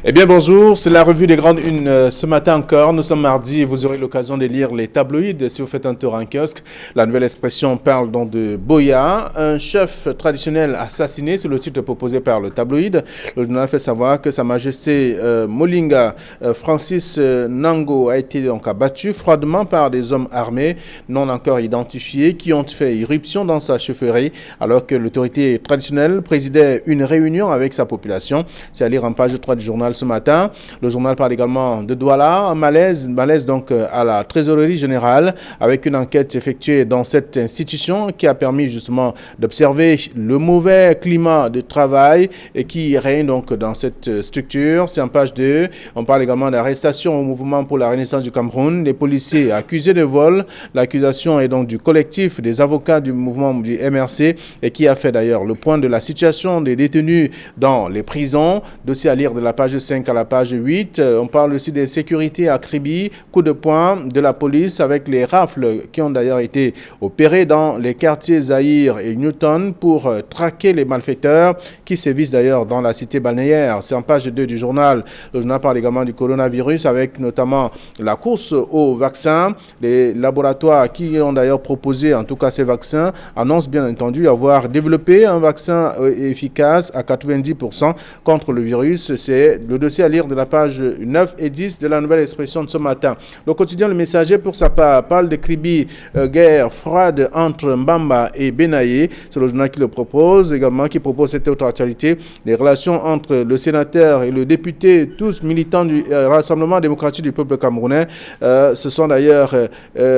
Eh bien bonjour, c'est la revue des grandes unes ce matin encore. Nous sommes mardi et vous aurez l'occasion de lire les tabloïds si vous faites un tour en kiosque. La nouvelle expression parle donc de Boya, un chef traditionnel assassiné sur le site proposé par le tabloïd. Le journal fait savoir que Sa Majesté Molinga Francis Nango a été donc abattu froidement par des hommes armés non encore identifiés qui ont fait irruption dans sa chefferie alors que l'autorité traditionnelle présidait une réunion avec sa population. C'est à lire en page 3 du journal ce matin. Le journal parle également de Douala, un malaise donc à la trésorerie générale avec une enquête effectuée dans cette institution qui a permis justement d'observer le mauvais climat de travail et qui règne donc dans cette structure. C'est en page 2. On parle également d'arrestation au mouvement pour la renaissance du Cameroun. Les policiers accusés de vol. L'accusation est donc du collectif des avocats du mouvement du MRC et qui a fait d'ailleurs le point de la situation des détenus dans les prisons. Dossier à lire de la page 5 à la page 8. On parle aussi des sécurités à Kribi, coup de poing de la police avec les rafles qui ont d'ailleurs été opérées dans les quartiers Zahir et Newton pour traquer les malfaiteurs qui sévissent d'ailleurs dans la cité balnéaire. C'est en page 2 du journal. Le journal parle également du coronavirus avec notamment la course aux vaccins. Les laboratoires qui ont d'ailleurs proposé en tout cas ces vaccins annoncent bien entendu avoir développé un vaccin efficace à 90% contre le virus. C'est le dossier à lire de la page 9 et 10 de la nouvelle expression de ce matin. Le quotidien Le Messager, pour sa part, parle de Kribi, guerre froide entre Mbamba et Benaye. C'est le journal qui le propose, également qui propose cette autre actualité. Les relations entre le sénateur et le député, tous militants du Rassemblement démocratique du peuple camerounais, se sont d'ailleurs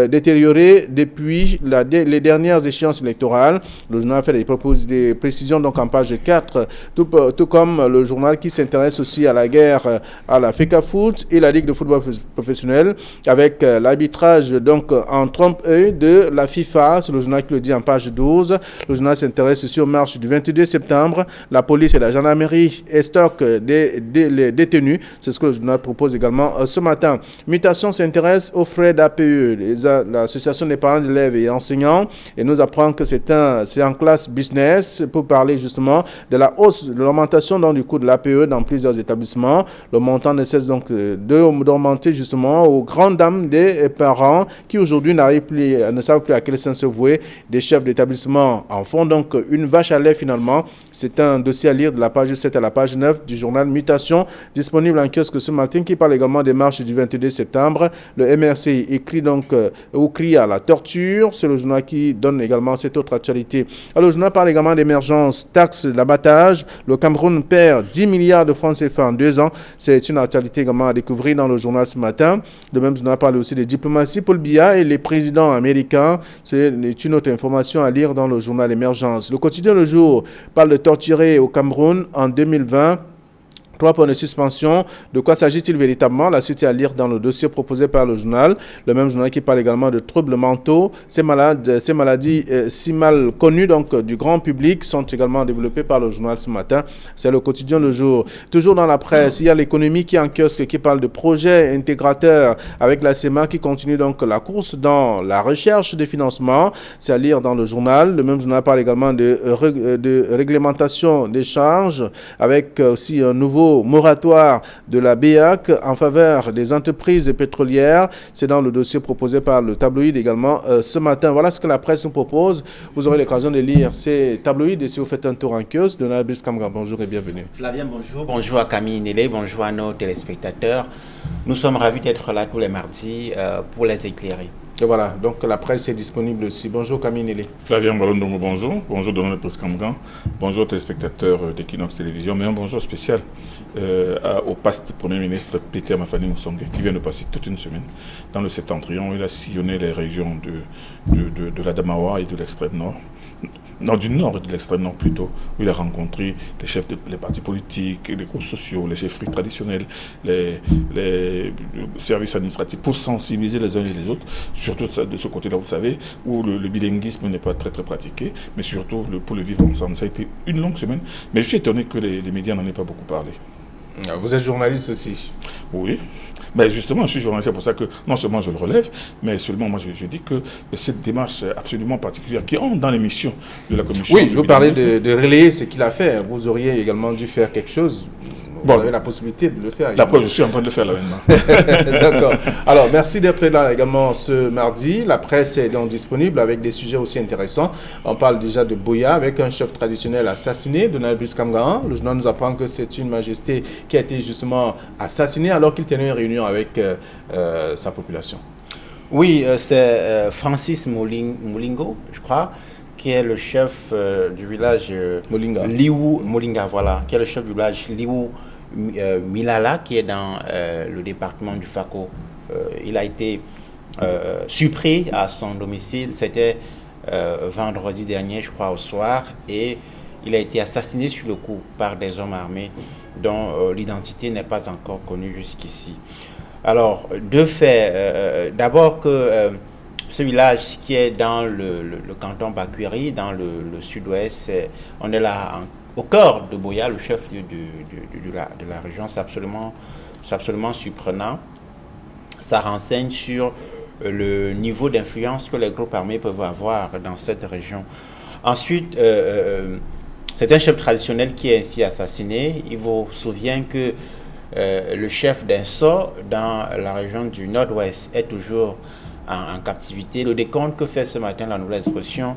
détériorées depuis les dernières échéances électorales. Le journal fait des précisions donc en page 4, tout comme le journal qui s'intéresse aussi à la guerre à la FECAFOOT et la Ligue de football professionnel avec l'arbitrage donc en trompe-œil de la FIFA. C'est le journal qui le dit en page 12. Le journal s'intéresse aussi aux marches du 22 septembre. La police et la gendarmerie stockent les détenus. C'est ce que le journal propose également ce matin. Mutation s'intéresse aux frais d'APE. L'association des parents d'élèves et enseignants et nous apprend que c'est en classe business pour parler justement de la hausse, de l'augmentation du coût de l'APE dans plusieurs établissements. Le montant ne cesse donc d'augmenter justement aux grandes dames des parents qui aujourd'hui ne savent plus à quel sens se vouer. Des chefs d'établissement en font donc une vache à lait finalement. C'est un dossier à lire de la page 7 à la page 9 du journal Mutation, disponible en kiosque ce matin, qui parle également des marches du 22 septembre. Le MRC écrit donc ou crie à la torture. C'est le journal qui donne également cette autre actualité. Alors, le journal parle également d'émergence, taxe d'abattage. Le Cameroun perd 10 milliards de francs CFA en 2 ans. C'est une actualité également à découvrir dans le journal ce matin. Le même journal parle aussi des diplomaties. Paul Biya et les présidents américains. C'est une autre information à lire dans le journal Émergence. Le quotidien Le Jour parle de torturés au Cameroun en 2020. 3 points de suspension. De quoi s'agit-il véritablement? La suite est à lire dans le dossier proposé par le journal. Le même journal qui parle également de troubles mentaux. Ces maladies si mal connues donc du grand public sont également développées par le journal ce matin. C'est le quotidien Le Jour. Toujours dans la presse, il y a l'économie qui est en kiosque qui parle de projets intégrateurs avec la CEMA qui continue donc la course dans la recherche de financement. C'est à lire dans le journal. Le même journal parle également de réglementation des charges avec aussi un nouveau moratoire de la BEAC en faveur des entreprises pétrolières. C'est dans le dossier proposé par le tabloïd également ce matin. Voilà ce que la presse nous propose. Vous aurez l'occasion de lire ces tabloïds et si vous faites un tour en kiosque. Donald Biskamga, bonjour et bienvenue. Flavien, bonjour. Bonjour à Camille Nélé, bonjour à nos téléspectateurs. Nous sommes ravis d'être là tous les mardis pour les éclairer. Et voilà, donc la presse est disponible aussi. Bonjour Camille Nélé. Flavien Balondongo, bonjour. Bonjour Donald Biskamga. Bonjour téléspectateurs d'Equinox Télévision. Mais un bonjour spécial au past Premier ministre Peter Mafani Moussongue qui vient de passer toute une semaine dans le Septentrion. Il a sillonné les régions de la Damawa et de l'extrême nord. Non, du nord et de l'extrême nord plutôt, où il a rencontré les chefs des partis politiques, les groupes sociaux, les chefferies traditionnelles, les services administratifs, pour sensibiliser les uns et les autres, surtout de ce côté-là, vous savez, où le bilinguisme n'est pas très très pratiqué, mais surtout pour le vivre ensemble. Ça a été une longue semaine, mais je suis étonné que les médias n'en aient pas beaucoup parlé. Vous êtes journaliste aussi? Oui. Mais justement, je suis journaliste, c'est pour ça que non seulement je le relève, mais seulement moi je dis que cette démarche absolument particulière qui entre dans l'émission de la commission... Oui, je vous parlais de relayer ce qu'il a fait. Vous auriez également dû faire quelque chose. vous avez la possibilité de le faire. La preuve, je suis en train de le faire là maintenant. D'accord. Alors, merci d'être là également ce mardi. La presse est donc disponible avec des sujets aussi intéressants. On parle déjà de Boya avec un chef traditionnel assassiné, Donald Brice Kamgan. Le journal nous apprend que c'est une majesté qui a été justement assassinée alors qu'il tenait une réunion avec sa population. Oui, c'est Francis Molingo, je crois, qui est le chef du village Liwu Molinga, voilà, qui est le chef du village Liwu Milala, qui est dans le département du Fako. Il a été surpris à son domicile, c'était vendredi dernier, je crois, au soir, et il a été assassiné sur le coup par des hommes armés dont l'identité n'est pas encore connue jusqu'ici. Alors, deux faits. D'abord que ce village qui est dans le canton Bakuiri, dans le sud-ouest, on est là au cœur de Boya, le chef-lieu de la région. C'est absolument surprenant. Ça renseigne sur le niveau d'influence que les groupes armés peuvent avoir dans cette région. Ensuite, c'est un chef traditionnel qui est ainsi assassiné. Il vous souvient que le chef d'un sort dans la région du nord-ouest est toujours en captivité. Le décompte que fait ce matin la Nouvelle Expression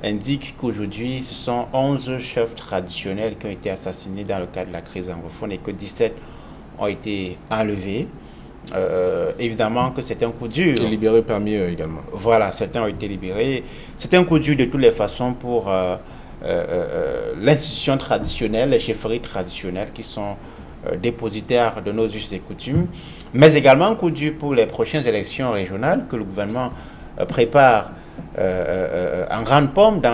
indique qu'aujourd'hui, ce sont 11 chefs traditionnels qui ont été assassinés dans le cadre de la crise anglophone et que 17 ont été enlevés. Évidemment que c'est un coup dur. Et libérés parmi eux également. Voilà, certains ont été libérés. C'est un coup dur de toutes les façons pour l'institution traditionnelle, les chefferies traditionnelles qui sont dépositaires de nos us et coutumes, mais également un coup dur pour les prochaines élections régionales que le gouvernement prépare en grande pompe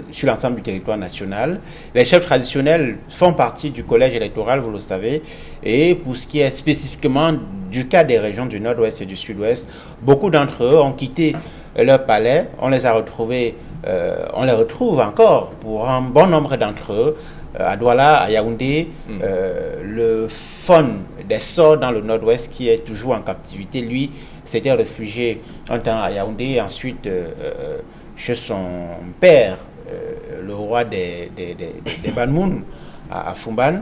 sur l'ensemble du territoire national. Les chefs traditionnels font partie du collège électoral, vous le savez, et pour ce qui est spécifiquement du cas des régions du nord-ouest et du sud-ouest, beaucoup d'entre eux ont quitté leur palais, on les a retrouvés, on les retrouve encore pour un bon nombre d'entre eux, à Douala, à Yaoundé, le fon des sorts dans le nord-ouest qui est toujours en captivité, lui s'était réfugié un temps à Yaoundé, ensuite chez son père, le roi des Banmoun, à Fumban.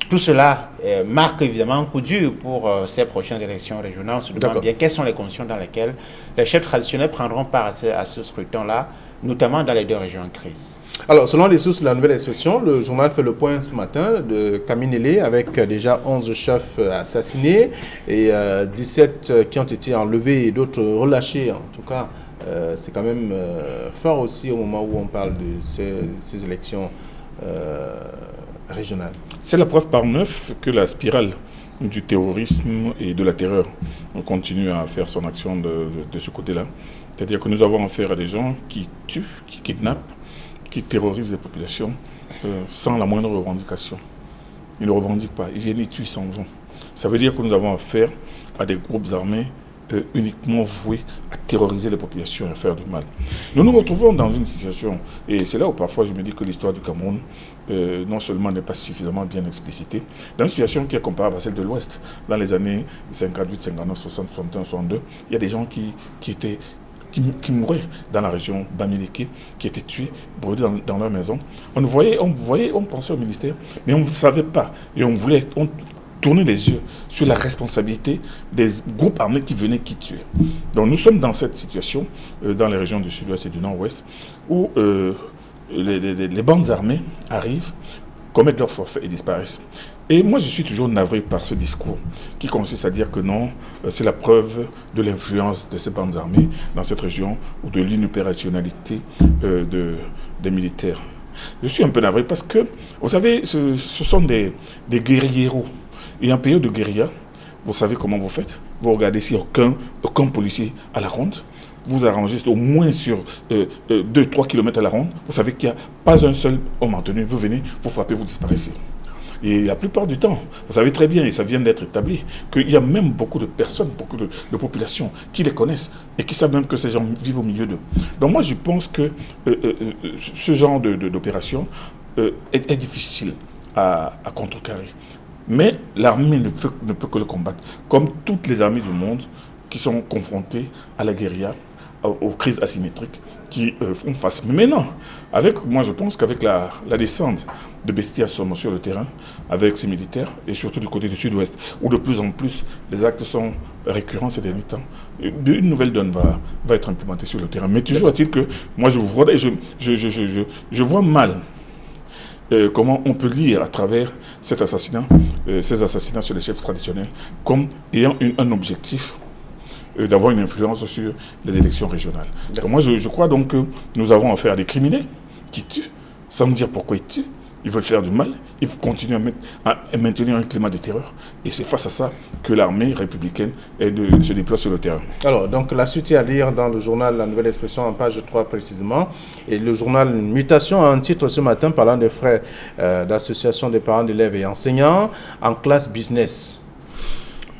Tout cela marque évidemment un coup dur pour ces prochaines élections régionales. On se demande bien quelles sont les conditions dans lesquelles les chefs traditionnels prendront part à ce scrutin-là, notamment dans les deux régions en crise. Alors, selon les sources de la Nouvelle Expression, le journal fait le point ce matin de Kaminele avec déjà 11 chefs assassinés et 17 qui ont été enlevés et d'autres relâchés. En tout cas, c'est quand même fort aussi au moment où on parle de ces élections régionales. C'est la preuve par 9 que la spirale du terrorisme et de la terreur continue à faire son action de ce côté-là. C'est-à-dire que nous avons affaire à des gens qui tuent, qui kidnappent, qui terrorisent les populations sans la moindre revendication. Ils ne revendiquent pas, ils viennent, ils tuent, ils s'en vont. Ça veut dire que nous avons affaire à des groupes armés uniquement voués à terroriser les populations et à faire du mal. Nous nous retrouvons dans une situation, et c'est là où parfois je me dis que l'histoire du Cameroun non seulement n'est pas suffisamment bien explicitée, dans une situation qui est comparable à celle de l'Ouest. Dans les années 58, 59, 60, 61, 62, il y a des gens qui mouraient dans la région Bamileke, qui étaient tués, brûlés dans leur maison. On pensait au ministère, mais on ne savait pas. Et on tournait les yeux sur la responsabilité des groupes armés qui venaient, qui tuaient. Donc nous sommes dans cette situation, dans les régions du sud-ouest et du nord-ouest, où les bandes armées arrivent, commettent leurs forfaits et disparaissent. Et moi, je suis toujours navré par ce discours qui consiste à dire que non, c'est la preuve de l'influence de ces bandes armées dans cette région ou de l'inopérationnalité des militaires. Je suis un peu navré parce que, vous savez, ce sont des guérilleros. Et en période de guérilla, vous savez comment vous faites. Vous regardez s'il n'y a aucun policier à la ronde. Vous arrangez au moins sur 2-3 km à la ronde. Vous savez qu'il n'y a pas un seul homme en tenue. Vous venez, vous frappez, vous disparaissez. Et la plupart du temps, vous savez très bien, et ça vient d'être établi, qu'il y a même beaucoup de personnes, beaucoup de populations qui les connaissent et qui savent même que ces gens vivent au milieu d'eux. Donc moi, je pense que ce genre d'opération est difficile à contrecarrer. Mais l'armée ne peut que le combattre, comme toutes les armées du monde qui sont confrontées à la guérilla, aux crises asymétriques qui font face. Mais maintenant, moi je pense qu'avec la descente de Bestia sur le terrain, avec ces militaires, et surtout du côté du sud-ouest, où de plus en plus les actes sont récurrents ces derniers temps, une nouvelle donne va être implémentée sur le terrain. Mais toujours est-il que moi je vois mal comment on peut lire à travers ces assassinats sur les chefs traditionnels comme ayant un objectif d'avoir une influence sur les élections régionales. Donc moi, je crois donc que nous avons affaire à des criminels qui tuent, sans me dire pourquoi ils tuent. Ils veulent faire du mal, ils continuent à maintenir un climat de terreur. Et c'est face à ça que l'armée républicaine se déploie sur le terrain. Alors, donc la suite est à lire dans le journal La Nouvelle Expression, en page 3 précisément. Et le journal Mutation a un titre ce matin parlant des frais d'association des parents d'élèves et enseignants en classe business.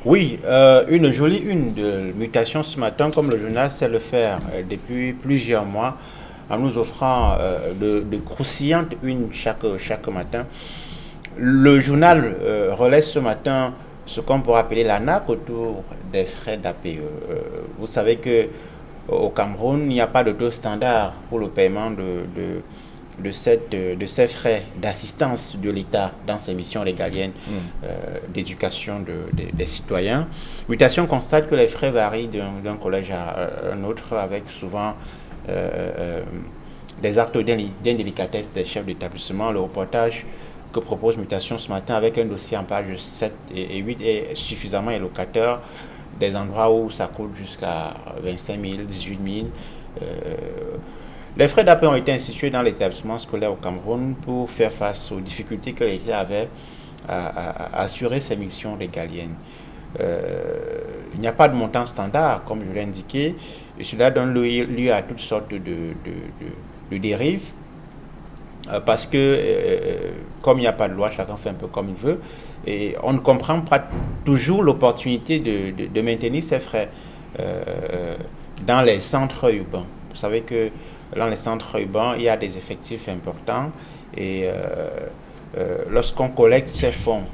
Oui, une jolie une de Mutation ce matin, comme le journal sait le faire depuis plusieurs mois, en nous offrant de croustillantes unes chaque matin. Le journal relaie ce matin ce qu'on pourrait appeler l'arnaque autour des frais d'APE. Vous savez qu'au Cameroun, il n'y a pas de taux standard pour le paiement de ces frais d'assistance de l'État dans ses missions régaliennes d'éducation des citoyens. Mutation constate que les frais varient d'un collège à un autre, avec souvent des actes d'indélicatesse des chefs d'établissement. Le reportage que propose Mutation ce matin, avec un dossier en page 7 et 8, est suffisamment éloquateur, des endroits où ça coûte jusqu'à 25 000, 18 000. Les frais d'APE ont été institués dans les établissements scolaires au Cameroun pour faire face aux difficultés que l'État avait à assurer ses missions régaliennes. Il n'y a pas de montant standard, comme je l'ai indiqué, et cela donne lieu à toutes sortes de dérives, parce que comme il n'y a pas de loi, chacun fait un peu comme il veut, et on ne comprend pas toujours l'opportunité de maintenir ces frais dans les centres urbains. Vous savez que dans les centres urbains, il y a des effectifs importants, et lorsqu'on collecte ces fonds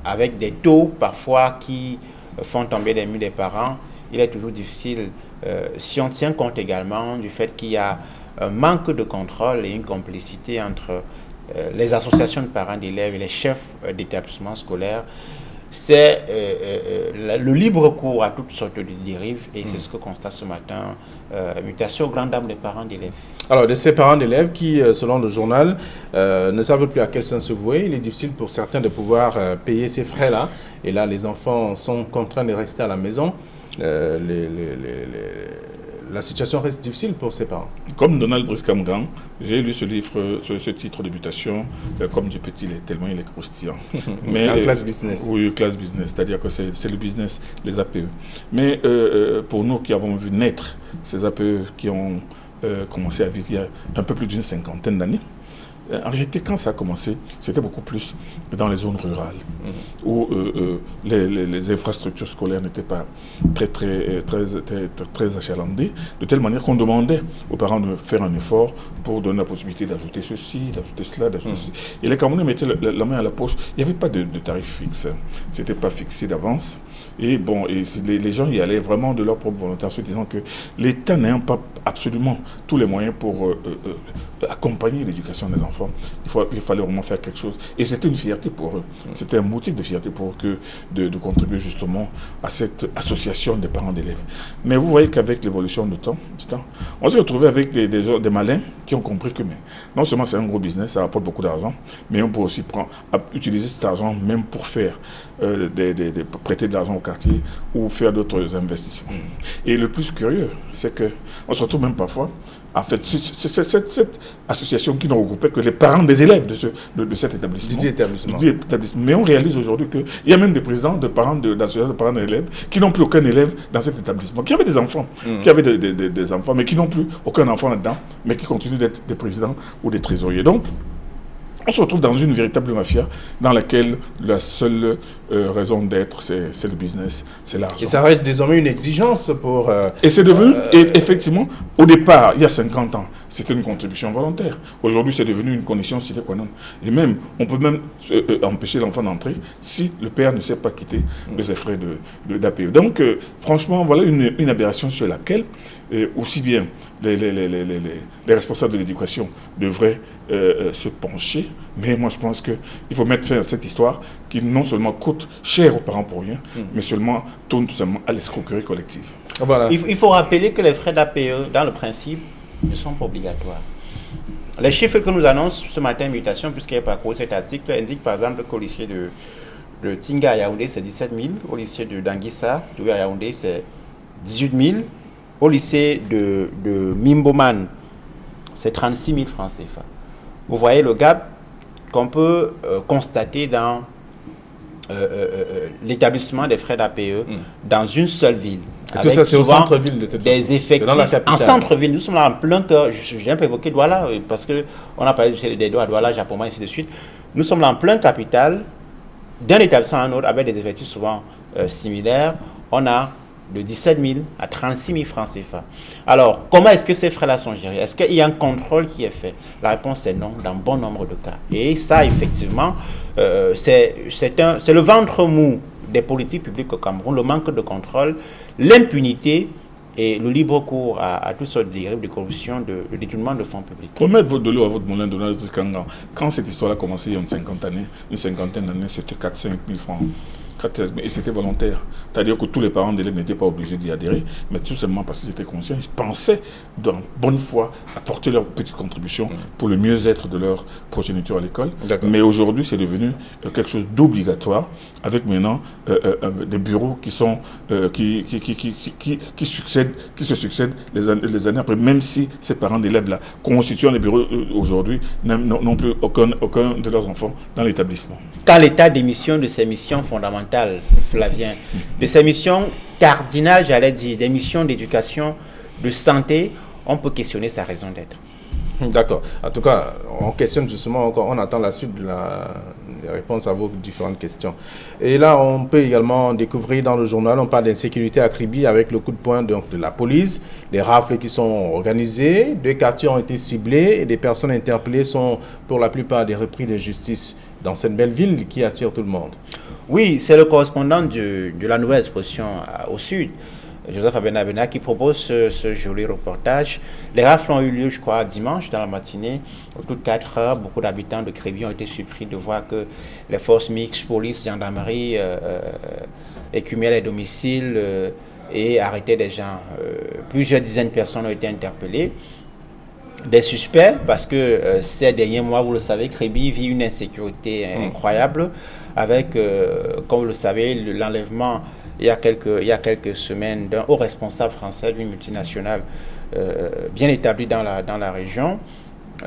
avec des taux parfois qui font tomber les murs des parents, il est toujours difficile, si on tient compte également du fait qu'il y a un manque de contrôle et une complicité entre les associations de parents d'élèves et les chefs d'établissements scolaires. C'est le libre cours à toutes sortes de dérives, et c'est ce que constate ce matin Mutation aux grandes dames des parents d'élèves. Alors, de ces parents d'élèves qui, selon le journal, ne savent plus à quel sens se vouer, il est difficile pour certains de pouvoir payer ces frais-là. Et là, les enfants sont contraints de rester à la maison. La situation reste difficile pour ses parents. Comme Donald Brice-Camgan, j'ai lu ce livre, ce titre de Mutation, comme du petit lait, tellement il est croustillant. Mais en classe business. Oui, classe business, c'est-à-dire que c'est le business, les APE. Mais pour nous qui avons vu naître ces APE qui ont commencé à vivre il y a un peu plus d'une cinquantaine d'années, en réalité, quand ça a commencé, c'était beaucoup plus dans les zones rurales, où les infrastructures scolaires n'étaient pas très achalandées, de telle manière qu'on demandait aux parents de faire un effort pour donner la possibilité d'ajouter ceci, d'ajouter cela, d'ajouter ceci. Et les Camerounais mettaient la main à la poche. Il n'y avait pas de tarif fixe, c'était pas fixé d'avance. Et bon, les gens y allaient vraiment de leur propre volonté en se disant que l'État n'ayant pas absolument tous les moyens pour accompagner l'éducation des enfants, il fallait vraiment faire quelque chose. Et c'était une fierté pour eux. C'était un motif de fierté pour eux de contribuer justement à cette association des parents d'élèves. Mais vous voyez qu'avec l'évolution du temps, on s'est retrouvé avec des malins qui ont compris que non seulement c'est un gros business, ça rapporte beaucoup d'argent, mais on peut aussi utiliser cet argent même pour faire prêter de l'argent au quartier ou faire d'autres investissements. Et le plus curieux, c'est qu'on se retrouve même parfois, en fait, c'est cette association qui ne regroupait que les parents des élèves de cet établissement. Du établissement. Mais on réalise aujourd'hui qu'il y a même des présidents d'associations de parents d'élèves qui n'ont plus aucun élève dans cet établissement, qui avaient des enfants, qui avaient des enfants, mais qui n'ont plus aucun enfant là-dedans, mais qui continuent d'être des présidents ou des trésoriers. Donc, on se retrouve dans une véritable mafia dans laquelle la seule raison d'être, c'est le business, c'est l'argent. Et ça reste désormais une exigence pour... Et c'est devenu, effectivement, au départ, il y a 50 ans, c'était une contribution volontaire. Aujourd'hui, c'est devenu une condition sine qua non. Et même, on peut même empêcher l'enfant d'entrer si le père ne sait pas quitter les frais d'APE. Donc, franchement, voilà une aberration sur laquelle aussi bien les responsables de l'éducation devraient se pencher. Mais moi, je pense qu'il faut mettre fin à cette histoire qui non seulement coûte cher aux parents pour rien, mais seulement tourne tout simplement à l'escroquerie collective. Voilà. Il faut rappeler que les frais d'APE, dans le principe, ne sont pas obligatoires. Les chiffres que nous annonce ce matin, Mutation, puisqu'il y a parcouru cet article, indiquent par exemple qu'au lycée de Tinga à Yaoundé, c'est 17 000. Au lycée de Danguissa, de Yaoundé, c'est 18 000. Au lycée de Mimboman, c'est 36 000 francs CFA. Vous voyez le gap qu'on peut constater dans l'établissement des frais d'APE dans une seule ville. Et tout ça, c'est au centre-ville de toute façon. Des effectifs dans la capitale. En centre-ville. Nous sommes là en plein cœur. J'ai un peu évoqué Douala, parce qu'on a parlé des Douala, Douala, Japoma, ainsi de suite. Nous sommes là en plein capital, d'un établissement à un autre, avec des effectifs souvent similaires. On a de 17 000 à 36 000 francs CFA. Alors, comment est-ce que ces frais-là sont gérés? Est-ce qu'il y a un contrôle qui est fait? La réponse est non, dans bon nombre de cas. Et ça, effectivement, c'est le ventre mou des politiques publiques au Cameroun, le manque de contrôle, l'impunité et le libre cours à toutes sortes de dérives de corruption, de détournement de fonds publics. Pour mettre de l'eau à votre moulin, Donald Kangan, quand cette histoire a commencé il y a une cinquantaine d'années, c'était 4-5 000 francs. Et c'était volontaire. C'est-à-dire que tous les parents d'élèves n'étaient pas obligés d'y adhérer, mais tout simplement parce qu'ils étaient conscients, ils pensaient, dans bonne foi, apporter leur petite contribution pour le mieux-être de leur progéniture à l'école. Mais aujourd'hui, c'est devenu quelque chose d'obligatoire, avec maintenant des bureaux qui sont qui se succèdent les années après, même si ces parents d'élèves-là, constituant les bureaux aujourd'hui, n'ont plus aucun de leurs enfants dans l'établissement. Quand l'État démissionne de ses missions fondamentales, Flavien, de ses missions cardinales, j'allais dire, des missions d'éducation, de santé, on peut questionner sa raison d'être. D'accord. En tout cas, on questionne justement encore, on attend la suite des réponses à vos différentes questions. Et là, on peut également découvrir dans le journal, on parle d'insécurité à Kribi avec le coup de poing de la police, les rafles qui sont organisées, 2 quartiers ont été ciblés et des personnes interpellées sont pour la plupart des repris de justice dans cette belle ville qui attire tout le monde. Oui, c'est le correspondant de la Nouvelle Expression au sud, Joseph Abenabena, qui propose ce joli reportage. Les rafles ont eu lieu, je crois, dimanche dans la matinée. Autour de 4 heures, beaucoup d'habitants de Kribi ont été surpris de voir que les forces mixtes, police, gendarmerie, écumaient les domiciles et arrêtaient des gens. Plusieurs dizaines de personnes ont été interpellées. Des suspects, parce que ces derniers mois, vous le savez, Kribi vit une insécurité incroyable avec, comme vous le savez, l'enlèvement il y a quelques semaines d'un haut responsable français d'une multinationale bien établie dans la région.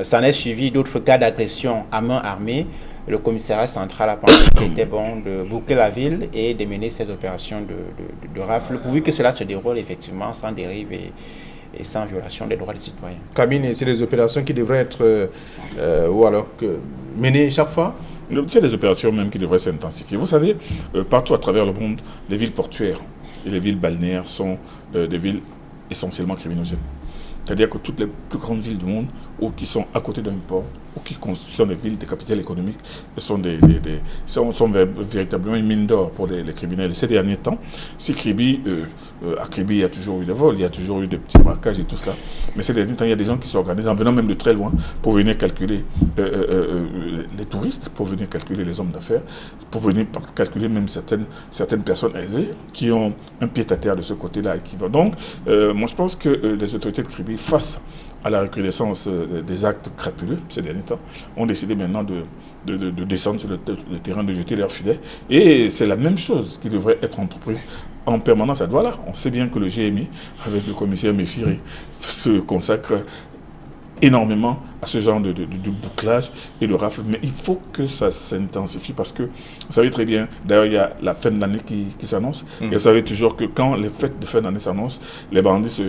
Ça en est suivi d'autres cas d'agression à main armée. Le commissariat central a pensé qu'il était bon de boucler la ville et de mener ces opérations de rafle, pourvu que cela se déroule effectivement sans dérive et sans violation des droits des citoyens. Camille, c'est des opérations qui devraient être menées chaque fois? C'est des opérations même qui devraient s'intensifier. Vous savez, partout à travers le monde, les villes portuaires et les villes balnéaires sont des villes essentiellement criminogènes. C'est-à-dire que toutes les plus grandes villes du monde, ou qui sont à côté d'un port, ou qui sont des villes, des capitales économiques, sont véritablement une mine d'or pour les criminels. Ces derniers temps, à Kribi, il y a toujours eu des vols, il y a toujours eu des petits braquages et tout cela. Mais ces derniers temps, il y a des gens qui s'organisent en venant même de très loin pour venir calculer les touristes, pour venir calculer les hommes d'affaires, pour venir calculer même certaines personnes aisées qui ont un pied-à-terre de ce côté-là. Donc, moi je pense que les autorités de Kribi, face à la recrudescence des actes crapuleux ces derniers temps, ont décidé maintenant de descendre sur le terrain, de jeter leurs filets. Et c'est la même chose qui devrait être entreprise en permanence à Douala. On sait bien que le GMI, avec le commissaire Méfiri, se consacre énormément à ce genre de bouclage et de rafle. Mais il faut que ça s'intensifie parce que, vous savez très bien, d'ailleurs il y a la fin de l'année qui s'annonce. Et vous savez toujours que quand les fêtes de fin d'année s'annoncent, les bandits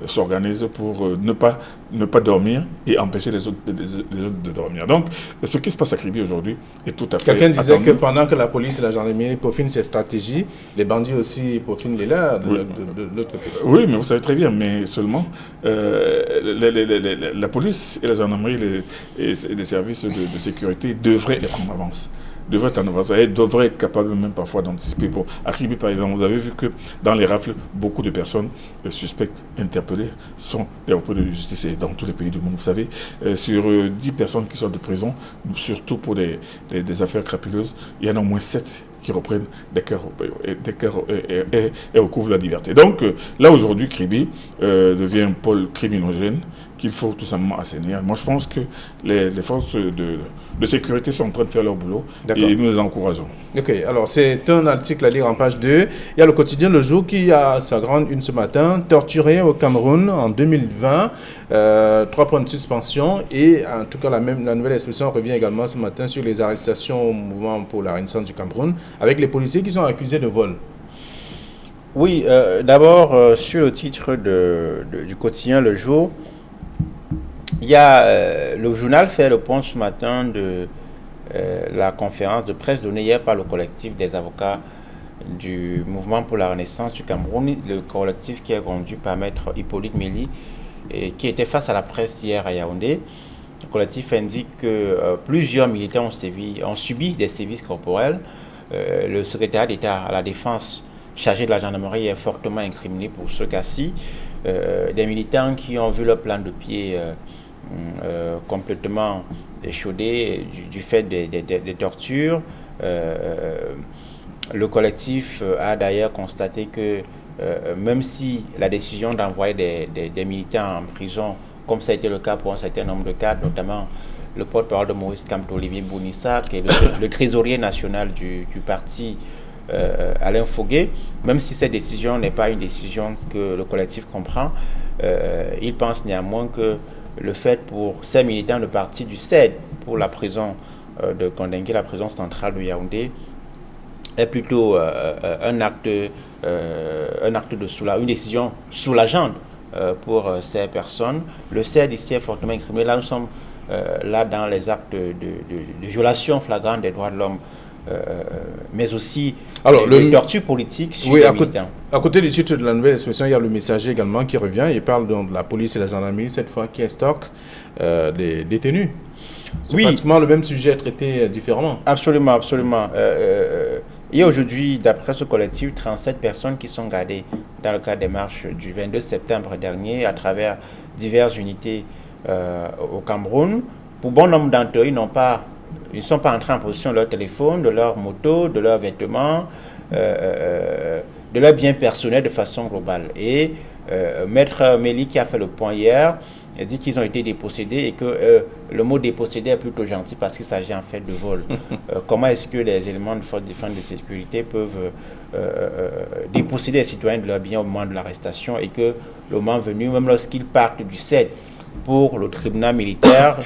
s'organisent pour ne pas dormir et empêcher les autres de dormir. Donc, ce qui se passe à Kribi aujourd'hui est tout à fait Quelqu'un disait attendu. que pendant que la police et la gendarmerie peaufinent ces stratégies, les bandits aussi peaufinent les leurs de l'autre côté. Oui, mais vous savez très bien, mais seulement la police et la gendarmerie et les services de sécurité devraient être en avance. Et devraient être capables même parfois d'anticiper. Pour Kribi, par exemple, vous avez vu que dans les rafles, beaucoup de personnes suspectes, interpellées, sont des repris de justice et dans tous les pays du monde. Vous savez, sur 10 personnes qui sortent de prison, surtout pour des affaires crapuleuses, il y en a au moins 7 qui reprennent des cœurs et recouvrent la liberté. Donc là, aujourd'hui, Kribi devient un pôle criminogène qu'il faut tout simplement assainir. Moi, je pense que les forces de sécurité sont en train de faire leur boulot et nous les encourageons. Ok, alors c'est un article à lire en page 2. Il y a le quotidien Le Jour qui a sa grande une ce matin, torturé au Cameroun en 2020, 3 points de suspension et en tout cas la nouvelle expression revient également ce matin sur les arrestations au mouvement pour la Renaissance du Cameroun avec les policiers qui sont accusés de vol. Oui, d'abord sur le titre du quotidien Le Jour, il y a le journal fait le point ce matin de la conférence de presse donnée hier par le collectif des avocats du mouvement pour la Renaissance du Cameroun, le collectif qui est conduit par Maître Hippolyte Méli et qui était face à la presse hier à Yaoundé. Le collectif indique que plusieurs militaires ont subi des sévices corporels. Le secrétaire d'État à la Défense chargé de la gendarmerie est fortement incriminé pour ce cas-ci. Des militants qui ont vu leur plan de pied complètement échaudé du fait des tortures. Le collectif a d'ailleurs constaté que même si la décision d'envoyer des militants en prison, comme ça a été le cas pour un certain nombre de cas, notamment le porte-parole de Maurice Kamto, Olivier Bounissa, qui est le trésorier national du parti Alain Foguet, même si cette décision n'est pas une décision que le collectif comprend, il pense néanmoins que le fait pour ces militants de partir du CED pour la prison de Kondengue, la prison centrale de Yaoundé, est plutôt un acte de une décision soulageante pour ces personnes. Le CED ici est fortement incriminé. Là, nous sommes dans les actes de violation flagrante des droits de l'homme, mais aussi de torture politique sur les militants. À côté du titre de la nouvelle expression, il y a le messager également qui revient. Il parle donc de la police et la gendarmerie, cette fois qui instockent des détenus. C'est pratiquement le même sujet traité différemment. Absolument, absolument. Il y a aujourd'hui, d'après ce collectif, 37 personnes qui sont gardées dans le cadre des marches du 22 septembre dernier à travers diverses unités au Cameroun. Pour bon nombre d'entre eux, ils ne sont pas entrés en possession de leur téléphone, de leur moto, de leurs vêtements, de leurs biens personnels de façon globale. Et Maître Méli, qui a fait le point hier, dit qu'ils ont été dépossédés et que le mot dépossédé est plutôt gentil parce qu'il s'agit en fait de vol. Comment est-ce que les éléments de force de défense de sécurité peuvent déposséder les citoyens de leurs biens au moment de l'arrestation et que le moment venu, même lorsqu'ils partent du CED pour le tribunal militaire,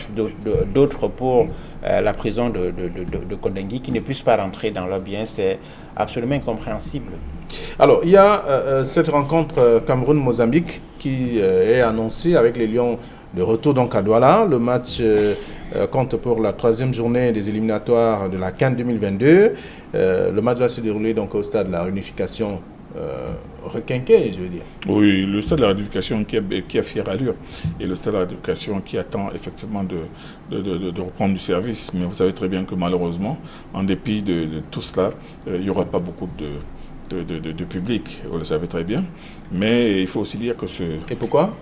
d'autres pour la prison de Kondengue, qui ne puissent pas rentrer dans leurs biens, c'est absolument incompréhensible. Alors, il y a cette rencontre Cameroun-Mozambique qui est annoncée avec les Lions de retour donc à Douala. Le match compte pour la 3e journée des éliminatoires de la CAN 2022. Le match va se dérouler donc au stade de la Réunification requinqué, je veux dire. Oui, le stade de la Réunification qui a fière allure et le stade de la Réunification qui attend effectivement de reprendre du service. Mais vous savez très bien que malheureusement, en dépit de tout cela, il n'y aura pas beaucoup de public, vous le savez très bien. Mais il faut aussi dire que Et pourquoi ?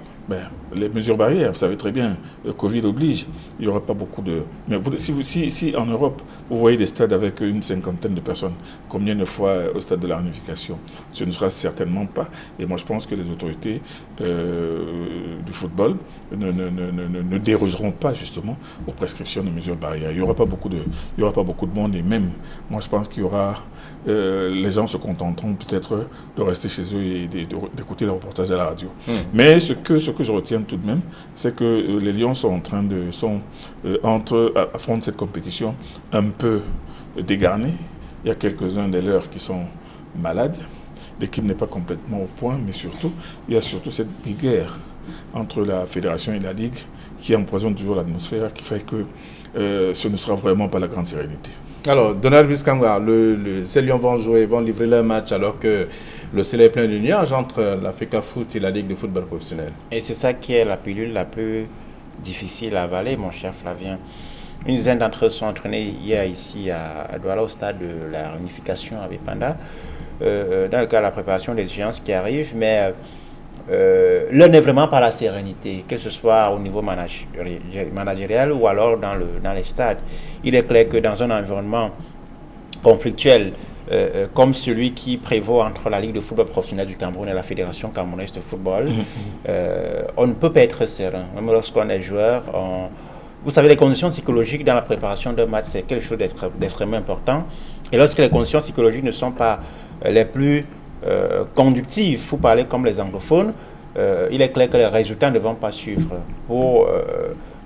Les mesures barrières, vous savez très bien, le Covid oblige, il n'y aura pas beaucoup de... Mais si en Europe, vous voyez des stades avec une 50aine de personnes, combien de fois au stade de la Réunification ? Ce ne sera certainement pas. Et moi, je pense que les autorités du football ne dérogeront pas justement aux prescriptions de mesures barrières. Il n'y aura pas beaucoup de monde et même, moi, je pense qu'il y aura... les gens se contenteront peut-être de rester chez eux et d'écouter les reportages à la radio. Mais ce que je retiens tout de même, c'est que les Lions sont affrontent cette compétition un peu dégarnés. Il y a quelques-uns des leurs qui sont malades. l'équipe n'est pas complètement au point, mais surtout, il y a surtout cette guerre entre la fédération et la ligue qui empoisonne toujours l'atmosphère, qui fait que ce ne sera vraiment pas la grande sérénité. Alors, Donald Biscanga, ces Lions vont livrer leur match alors que le ciel est plein de nuages entre l'Africa Foot et la Ligue de football professionnel. Et c'est ça qui est la pilule la plus difficile à avaler, mon cher Flavien. Une dizaine d'entre eux sont entraînés hier ici à Douala, au stade de la réunification avec Panda, dans le cadre de la préparation des échéances qui arrivent, mais l'un n'est vraiment pas la sérénité, que ce soit au niveau managérial ou alors dans les stades. Il est clair que dans un environnement conflictuel comme celui qui prévaut entre la Ligue de football professionnel du Cameroun et la Fédération camerounaise de football, on ne peut pas être serein. Même lorsqu'on est joueur, vous savez, les conditions psychologiques dans la préparation d'un match, c'est quelque chose d'extrêmement important. Et lorsque les conditions psychologiques ne sont pas les plus conductives, pour parler comme les anglophones, il est clair que les résultats ne vont pas suivre. Pour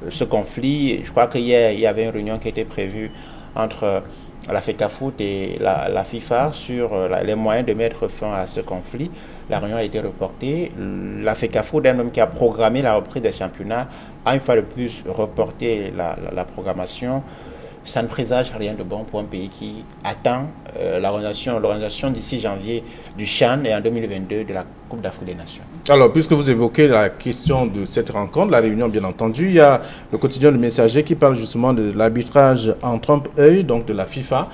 ce conflit, je crois qu'hier, il y avait une réunion qui était prévue entre la FECAFOOT et la FIFA sur les moyens de mettre fin à ce conflit. La réunion a été reportée. La FECAFOOT, elle-même qui a programmé la reprise des championnats, a une fois de plus reporté la programmation. Ça ne présage rien de bon pour un pays qui attend l'organisation d'ici janvier du CHAN et en 2022 de la Coupe d'Afrique des Nations. Alors, puisque vous évoquez la question de cette rencontre, la réunion bien entendu, il y a le quotidien Le Messager qui parle justement de l'arbitrage en trompe-œil, donc de la FIFA.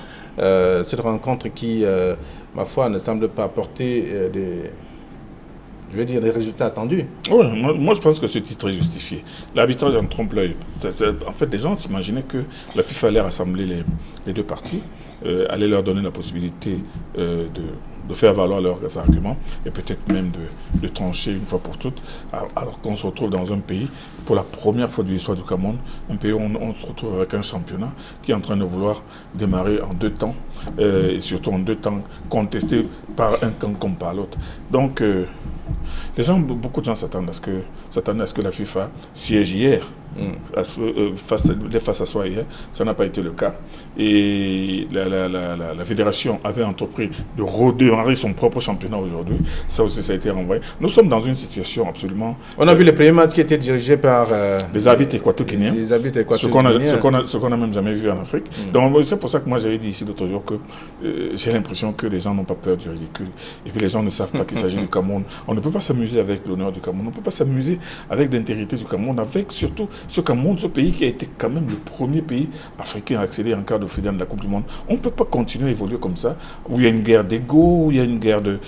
Cette rencontre qui, ma foi, ne semble pas apporter des résultats attendus. Oui, moi je pense que ce titre est justifié. L'arbitrage en trompe-l'œil. En fait, les gens s'imaginaient que la FIFA allait rassembler les deux parties, allait leur donner la possibilité de faire valoir leurs arguments et peut-être même de trancher une fois pour toutes, alors qu'on se retrouve dans un pays, pour la première fois de l'histoire du Cameroun, un pays où on se retrouve avec un championnat qui est en train de vouloir démarrer en 2 temps, et surtout en 2 temps contesté par un camp comme par l'autre. Donc, beaucoup de gens s'attendent à ce que la FIFA siège hier, face à soi hier. Ça n'a pas été le cas. Et la fédération avait entrepris de redémarrer son propre championnat aujourd'hui. Ça aussi, ça a été renvoyé. Nous sommes dans une situation absolument... On a vu les premiers matchs qui étaient dirigés par... des arbitres équato-kéniens. Ce qu'on n'a même jamais vu en Afrique. Donc, c'est pour ça que moi, j'avais dit ici l'autre jour que j'ai l'impression que les gens n'ont pas peur du ridicule. Et puis, les gens ne savent pas qu'il s'agit du Cameroun. On ne peut pas s'amuser avec l'honneur du Cameroun. On ne peut pas s'amuser avec l'intégrité du Cameroun, avec surtout ce Cameroun, ce pays qui a été quand même le premier pays africain à accéder en quart de finale de la Coupe du Monde. On ne peut pas continuer à évoluer comme ça, où il y a une guerre d'ego, où il y a une guerre de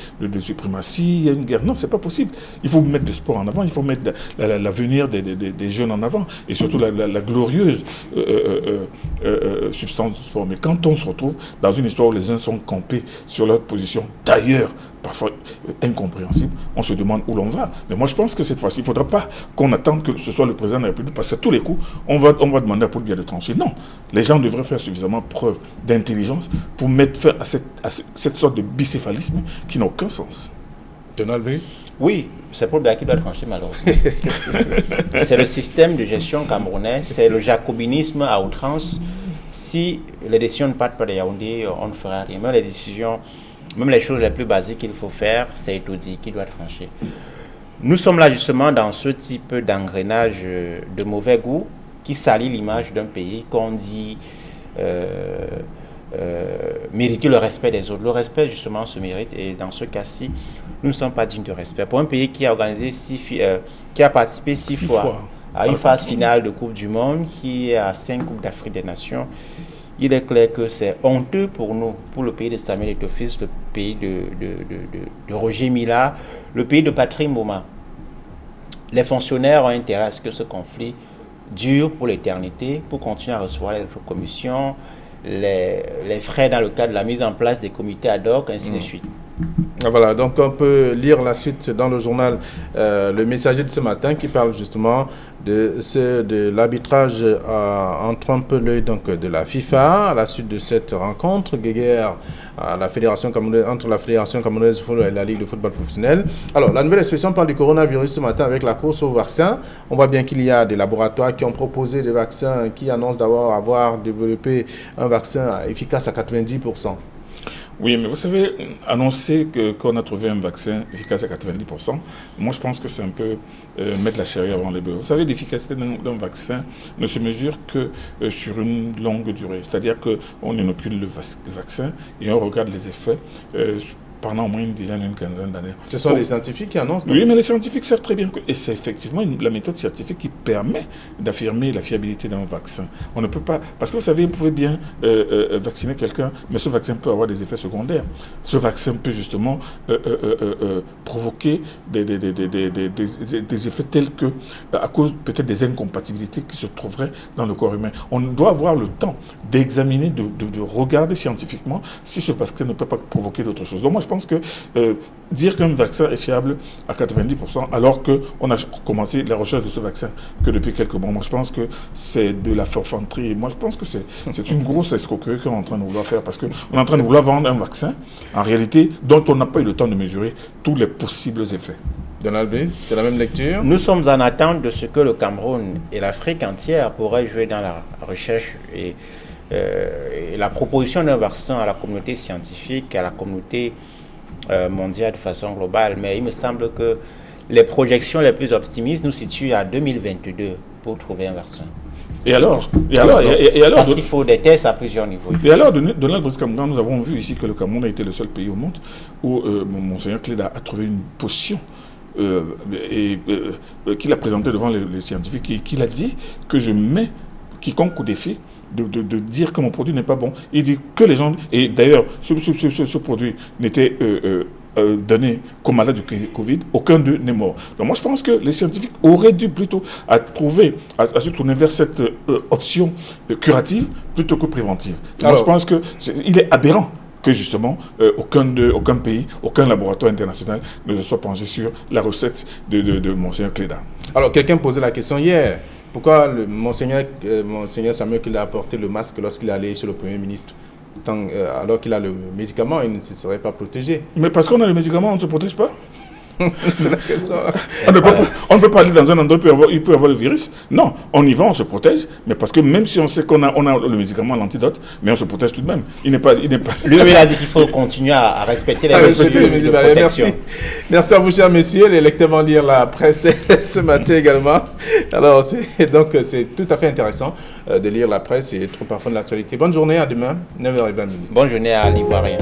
suprématie, il y a une guerre... Non, c'est pas possible. Il faut mettre le sport en avant, il faut mettre l'avenir des jeunes en avant, et surtout la glorieuse substance du sport. Mais quand on se retrouve dans une histoire où les uns sont campés sur leur position, d'ailleurs, parfois incompréhensible, on se demande où l'on va. Mais moi, je pense que cette fois-ci, il ne faudra pas qu'on attende que ce soit le président de la République, parce que tous les coups, on va demander à Paul Biya de trancher. Non, les gens devraient faire suffisamment preuve d'intelligence pour mettre fin à cette sorte de bicéphalisme qui n'a aucun sens. Donald Brice? Oui, c'est Paul Biya qui doit trancher malheureusement. C'est le système de gestion camerounais, c'est le jacobinisme à outrance. Si les décisions ne partent pas de Yaoundé, on ne fera rien. Même les décisions... Même les choses les plus basiques qu'il faut faire, c'est Etoudi qui doit trancher. Nous sommes là justement dans ce type d'engrenage de mauvais goût qui salit l'image d'un pays qu'on dit mériter le respect des autres. Le respect justement se mérite, et dans ce cas-ci, nous ne sommes pas dignes de respect. Pour un pays qui a organisé qui a participé 6 fois à une phase finale de Coupe du Monde, qui est à 5 Coupes d'Afrique des Nations, il est clair que c'est honteux pour nous, pour le pays de Samuel Eto'o-Fils, le pays de Roger Mila, le pays de Patrick Mboma. Les fonctionnaires ont intérêt à ce que ce conflit dure pour l'éternité, pour continuer à recevoir les commissions, les frais dans le cadre de la mise en place des comités ad hoc, ainsi de suite. Voilà, donc on peut lire la suite dans le journal Le Messager de ce matin qui parle justement de l'arbitrage en trompe-l'œil de la FIFA à la suite de cette rencontre guerre entre la Fédération camerounaise de football et la Ligue de football professionnel. Alors, la nouvelle expression parle du coronavirus ce matin avec la course au vaccin. On voit bien qu'il y a des laboratoires qui ont proposé des vaccins qui annoncent avoir développé un vaccin efficace à 90%. Oui, mais vous savez, annoncer qu'on a trouvé un vaccin efficace à 90%, moi je pense que c'est un peu mettre la charrue avant les bœufs. Vous savez, l'efficacité d'un vaccin ne se mesure que sur une longue durée. C'est-à-dire qu'on inocule le vaccin et on regarde les effets pendant au moins une dizaine, une quinzaine d'années. Ce sont les scientifiques qui annoncent. Oui, mais les scientifiques savent très bien que et c'est effectivement la méthode scientifique qui permet d'affirmer la fiabilité d'un vaccin. On ne peut pas... Parce que vous savez, vous pouvez bien vacciner quelqu'un, mais ce vaccin peut avoir des effets secondaires. Ce vaccin peut justement provoquer des effets tels que, à cause peut-être des incompatibilités qui se trouveraient dans le corps humain. On doit avoir le temps d'examiner, de regarder scientifiquement si ce vaccin ne peut pas provoquer d'autres choses. Donc moi, je pense que dire qu'un vaccin est fiable à 90%, alors qu'on a commencé la recherche de ce vaccin que depuis quelques mois, moi je pense que c'est de la forfanterie. Moi je pense que c'est une grosse escroquerie qu'on est en train de vouloir faire, parce qu'on est en train de vouloir vendre un vaccin, en réalité, dont on n'a pas eu le temps de mesurer tous les possibles effets. Donald Brice, c'est la même lecture. Nous sommes en attente de ce que le Cameroun et l'Afrique entière pourraient jouer dans la recherche et la proposition d'un vaccin à la communauté scientifique, à la communauté mondiale de façon globale. Mais il me semble que les projections les plus optimistes nous situent à 2022 pour trouver un vaccin. Et alors Parce qu'il faut des tests à plusieurs niveaux. Et alors, Donald Brice Kamgan, nous avons vu ici que le Cameroun a été le seul pays au monde où Monseigneur Cléda a trouvé une potion qu'il a présentée devant les scientifiques et qu'il a dit que je mets quiconque au défi de dire que mon produit n'est pas bon. Il dit que les gens... Et d'ailleurs, ce produit n'était donné qu'aux malades du Covid, aucun d'eux n'est mort. Donc moi, je pense que les scientifiques auraient dû plutôt à se tourner vers cette option curative plutôt que préventive. Alors, moi, je pense qu'il est aberrant que justement aucun pays, aucun laboratoire international ne se soit penché sur la recette de Monseigneur Cléda. Alors, quelqu'un posait la question hier. Pourquoi le Monseigneur Samuel qu'il a apporté le masque lorsqu'il est allé chez le Premier ministre, alors qu'il a le médicament, il ne se serait pas protégé? Mais parce qu'on a le médicament, on ne se protège pas. C'est la question. On ne peut pas aller dans un endroit où il peut y avoir le virus. Non, on y va, on se protège, mais parce que même si on sait qu'on a le médicament, l'antidote, mais on se protège tout de même. Il n'est pas... Lui, il a dit qu'il faut continuer à respecter les mesures de protection. Merci à vous, chers messieurs. Les lecteurs vont lire la presse ce matin également. Alors, c'est tout à fait intéressant de lire la presse et trop parfois de l'actualité. Bonne journée, à demain, 9h20. Bonne journée à l'Ivoirien.